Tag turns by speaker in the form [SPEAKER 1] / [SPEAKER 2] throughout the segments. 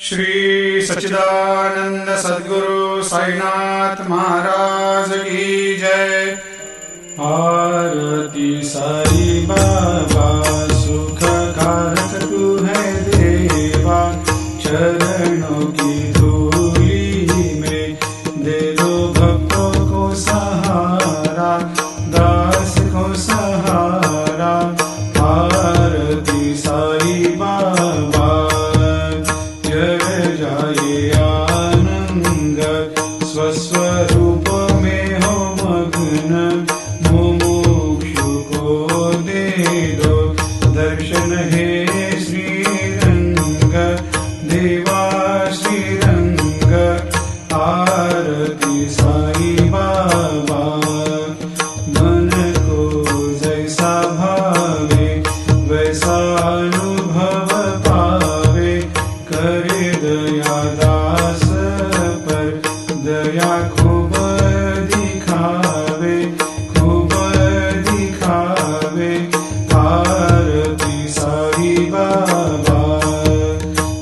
[SPEAKER 1] श्री सच्चिदानंद सद्गुरु साईनाथ महाराज की जय। आरती साई बाबा सुख कारक तू है देवा, चरणों की धूली में दे दो भक्तों को सहारा, दास को सहारा। आरती साई बाबा जय जाए आनंद, स्वस्वरूप में हो मग्न, मुमुक्षु को दे दो दर्शन हे श्रीरंग, देवा श्रीरंग। आरती साई बाबा मन को जैसा भावे वैसा अनुभव पावे, करे दया दास पर दया खूब दिखावे, खूब दिखावे। आरती साई बाबा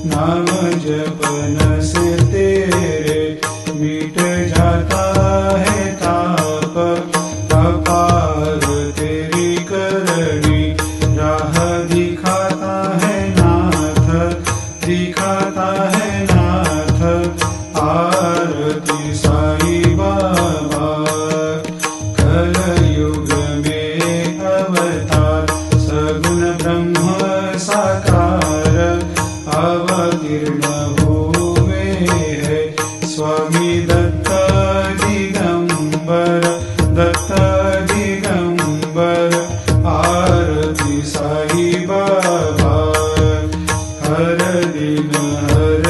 [SPEAKER 1] नाम जपन से तेरे मिट जाता है ताप, अपार तेरी करनी राह दिखाता है नाथ, दिखाता है नाथ। आरती साई बाबा कलयुग में अवतार, सगुण ब्रह्म साकार अवतीर्ण हुए है स्वामी दत्त दिगंबर, दत्त दिगंबर। आरती साई बाबा हर दिन हर